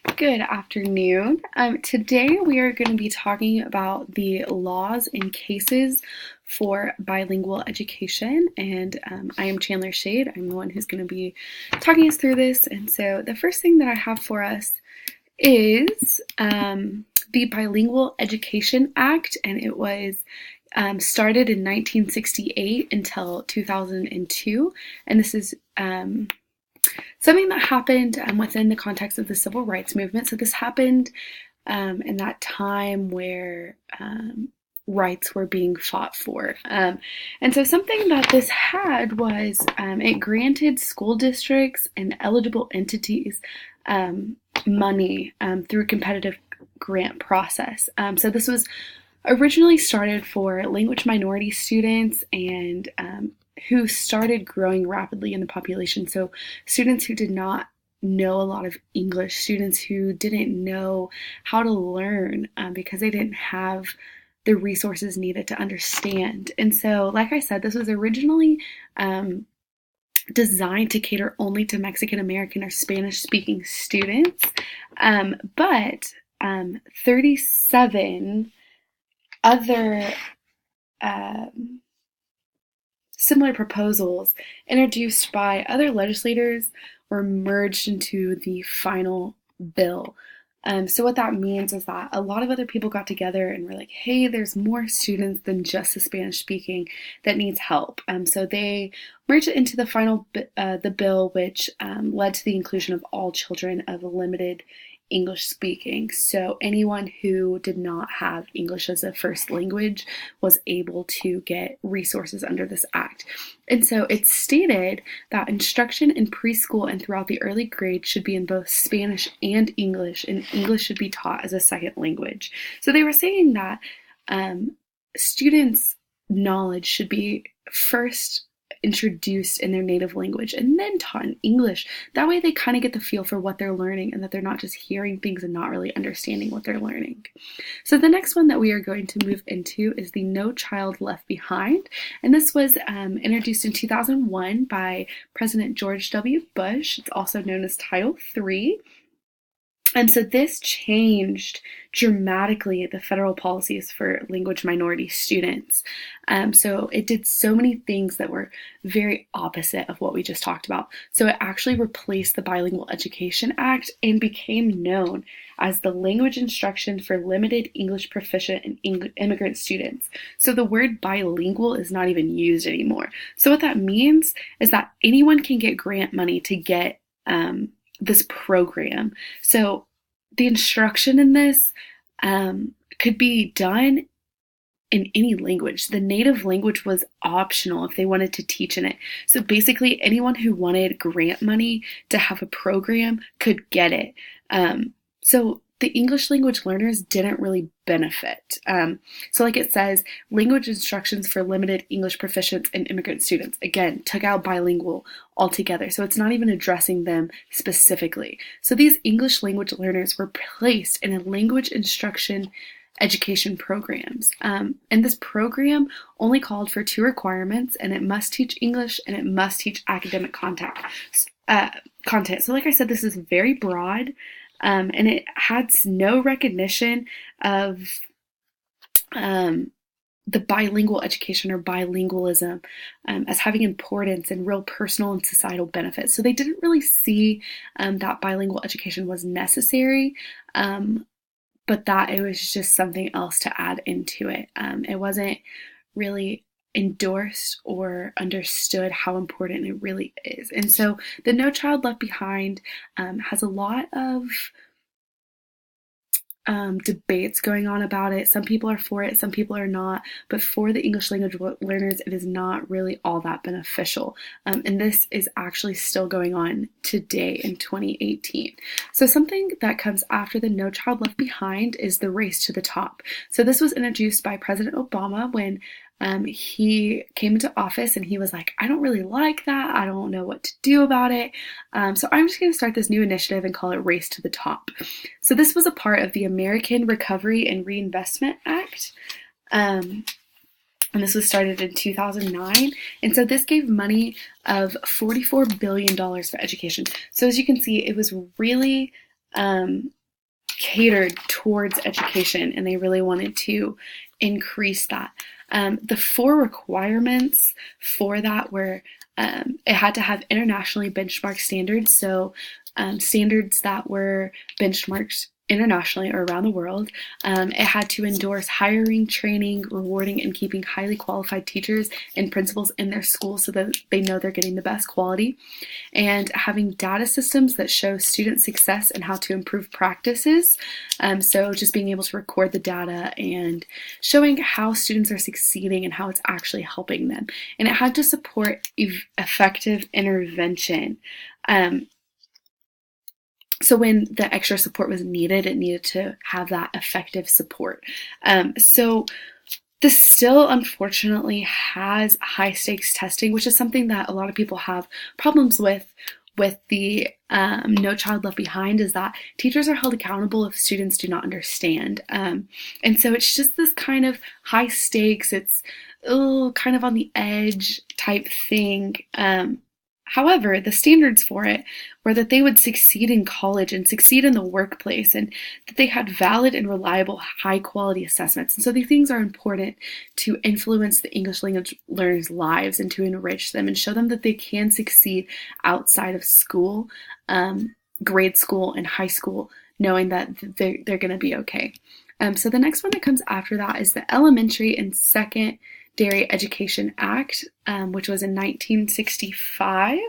Good afternoon. Today we are going to be talking about the laws and cases for bilingual education, and I am Chandler Shade. I'm the one who's going to be talking us through this. And so the first thing that I have for us is the Bilingual Education Act, and it was started in 1968 until 2002, and this is something that happened within the context of the civil rights movement. So this happened in that time where rights were being fought for. And so something that this had was it granted school districts and eligible entities money through a competitive grant process. So this was originally started for language minority students and who started growing rapidly in the population. So students who did not know a lot of English, students who didn't know how to learn because they didn't have the resources needed to understand. And so, like I said, this was originally designed to cater only to Mexican American or Spanish speaking students, but 37 other similar proposals introduced by other legislators were merged into the final bill. So what that means is that a lot of other people got together and were like, hey, there's more students than just the Spanish speaking that needs help. So they merged it into the final the bill, which led to the inclusion of all children of limited English speaking. So anyone who did not have English as a first language was able to get resources under this act. And so it stated that instruction in preschool and throughout the early grades should be in both Spanish and English should be taught as a second language. So they were saying that students' knowledge should be first introduced in their native language and then taught in English. That way they kind of get the feel for what they're learning and that they're not just hearing things and not really understanding what they're learning. So the next one that we are going to move into is the No Child Left Behind, and this was introduced in 2001 by President George W. Bush. It's also known as Title III. And so this changed dramatically the federal policies for language minority students. So it did so many things that were very opposite of what we just talked about. So it actually replaced the Bilingual Education Act and became known as the language instruction for limited English proficient and immigrant students. So the word bilingual is not even used anymore. So what that means is that anyone can get grant money to get this program. So the instruction in this could be done in any language. The native language was optional if they wanted to teach in it. So basically anyone who wanted grant money to have a program could get it. So the English language learners didn't really benefit. So like it says, language instructions for limited English proficients and immigrant students. Again, took out bilingual altogether. So it's not even addressing them specifically. So these English language learners were placed in a language instruction education programs. And this program only called for two requirements, and it must teach English and it must teach academic content. So like I said, this is very broad. And it has no recognition of the bilingual education or bilingualism as having importance and real personal and societal benefits. So they didn't really see that bilingual education was necessary, but that it was just something else to add into it. It wasn't really endorsed or understood how important it really is. And so the No Child Left Behind has a lot of debates going on about it. Some people are for it, some people are not, but for the English language learners, it is not really all that beneficial. And this is actually still going on today in 2018. So something that comes after the No Child Left Behind is the race to the top. So this was introduced by President Obama when he came into office, and he was like, I don't really like that. I don't know what to do about it. So I'm just going to start this new initiative and call it Race to the Top. So this was a part of the American Recovery and Reinvestment Act. And this was started in 2009. And so this gave money of $44 billion for education. So as you can see, it was really catered towards education, and they really wanted to increase that. The 4 requirements for that were it had to have internationally benchmarked standards, so standards that were benchmarked internationally or around the world. It had to endorse hiring, training, rewarding, and keeping highly qualified teachers and principals in their schools so that they know they're getting the best quality, and having data systems that show student success and how to improve practices. So just being able to record the data and showing how students are succeeding and how it's actually helping them. And it had to support effective intervention. So when the extra support was needed, it needed to have that effective support. So this still, unfortunately, has high stakes testing, which is something that a lot of people have problems with the No Child Left Behind, is that teachers are held accountable if students do not understand. And so it's just this kind of high stakes, it's kind of on the edge type thing. However, the standards for it were that they would succeed in college and succeed in the workplace, and that they had valid and reliable high-quality assessments. And so these things are important to influence the English language learners' lives and to enrich them and show them that they can succeed outside of school, grade school and high school, knowing that they're going to be okay. So the next one that comes after that is the Elementary and Secondary Education Act, which was in 1965.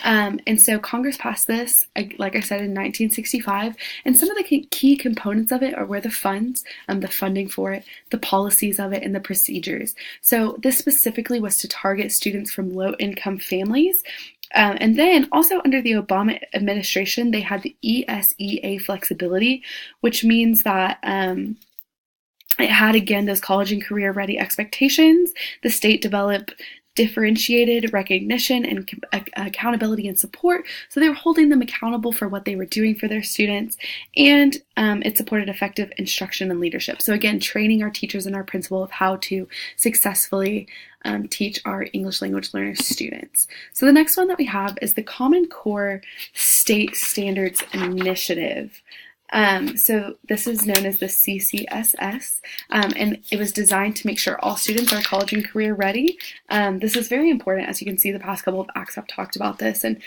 And so Congress passed this, like I said, in 1965. And some of the key components of it were the funds, the funding for it, the policies of it, and the procedures. So this specifically was to target students from low-income families. And then also under the Obama administration, they had the ESEA flexibility, which means that it had, again, those college and career ready expectations. The state developed differentiated recognition and accountability and support. So they were holding them accountable for what they were doing for their students. And it supported effective instruction and leadership. So again, training our teachers and our principal of how to successfully teach our English language learners students. So the next one that we have is the Common Core State Standards Initiative. So this is known as the CCSS, and it was designed to make sure all students are college and career ready. This is very important. As you can see, the past couple of acts have talked about this, and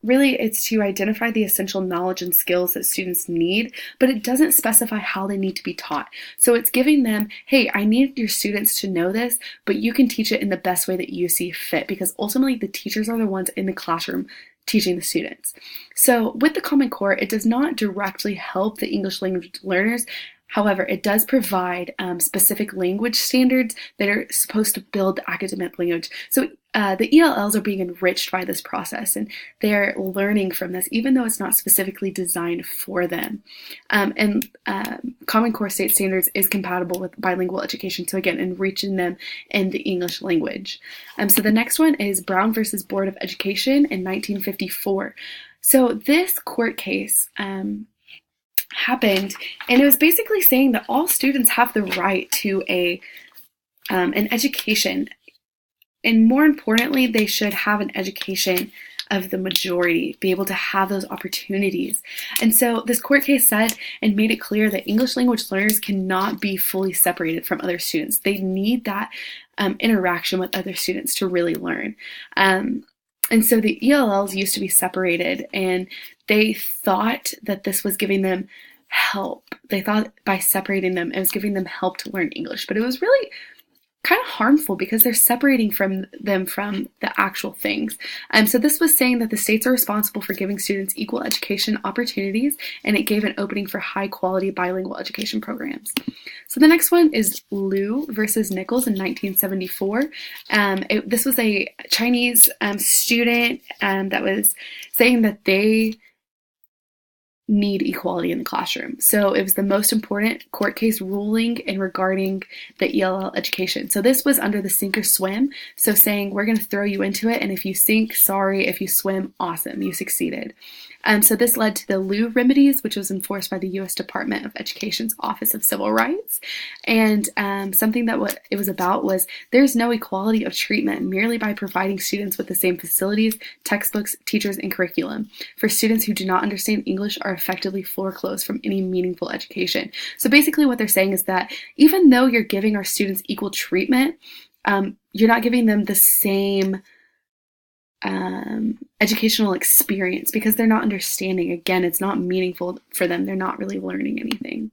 really it's to identify the essential knowledge and skills that students need, but it doesn't specify how they need to be taught. So it's giving them, hey, I need your students to know this, but you can teach it in the best way that you see fit, because ultimately the teachers are the ones in the classroom teaching the students. So with the Common Core, it does not directly help the English language learners. However, it does provide specific language standards that are supposed to build the academic language. So the ELLs are being enriched by this process, and they're learning from this, even though it's not specifically designed for them. And Common Core State Standards is compatible with bilingual education, so again, enriching them in the English language. So the next one is Brown versus Board of Education in 1954. So this court case happened, and it was basically saying that all students have the right to an education, and more importantly, they should have an education of the majority, be able to have those opportunities. And so this court case said and made it clear that English language learners cannot be fully separated from other students. They need that interaction with other students to really learn. And so the ELLs used to be separated, and they thought that this was giving them help. They thought by separating them, it was giving them help to learn English, but it was really kind of harmful because they're separating them from the actual things. So this was saying that the states are responsible for giving students equal education opportunities, and it gave an opening for high quality bilingual education programs. So the next one is Liu versus Nichols in 1974. This was a Chinese student that was saying that they need equality in the classroom. So it was the most important court case ruling in regarding the ELL education. So this was under the sink or swim. So saying, we're going to throw you into it, and if you sink, sorry. If you swim, awesome, you succeeded. So this led to the Liu remedies, which was enforced by the U.S. Department of Education's Office of Civil Rights. And something that what it was about was there's no equality of treatment merely by providing students with the same facilities, textbooks, teachers, and curriculum. For students who do not understand English or are effectively foreclosed from any meaningful education. So basically what they're saying is that even though you're giving our students equal treatment, you're not giving them the same educational experience because they're not understanding. Again, it's not meaningful for them. They're not really learning anything.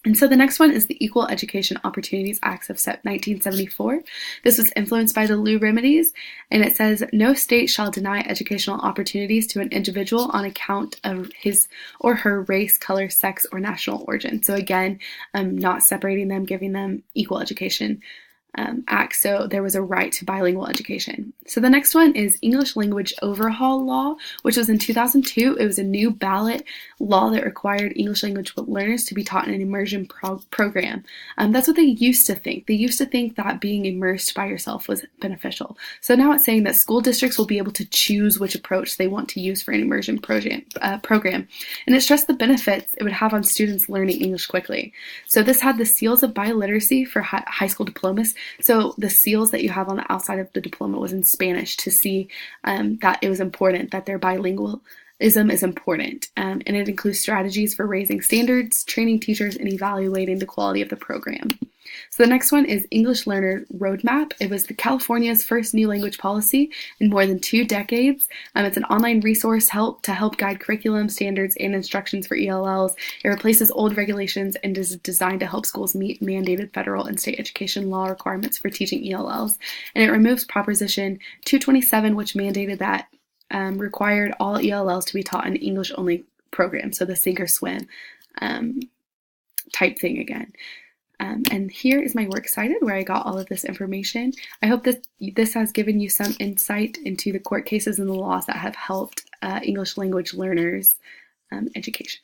And so the next one is the Equal Education Opportunities Act of 1974. This was influenced by the Lew Remedies, and it says, no state shall deny educational opportunities to an individual on account of his or her race, color, sex, or national origin. So again, not separating them, giving them equal education. Act, so there was a right to bilingual education. So the next one is English Language Overhaul Law, which was in 2002. It was a new ballot law that required English language learners to be taught in an immersion program. That's what they used to think. They used to think that being immersed by yourself was beneficial. So now it's saying that school districts will be able to choose which approach they want to use for an immersion program. And it stressed the benefits it would have on students learning English quickly. So this had the seals of biliteracy for high school diplomas. So the seals that you have on the outside of the diploma was in Spanish to see that it was important, that their bilingualism is important. And it includes strategies for raising standards, training teachers, and evaluating the quality of the program. So the next one is English Learner Roadmap. It was California's first new language policy in more than 2 decades. It's an online resource to help guide curriculum, standards, and instructions for ELLs. It replaces old regulations and is designed to help schools meet mandated federal and state education law requirements for teaching ELLs. And it removes Proposition 227, which mandated that required all ELLs to be taught in English-only programs, so the sink or swim type thing again. And here is my works cited where I got all of this information. I hope that this has given you some insight into the court cases and the laws that have helped English language learners education.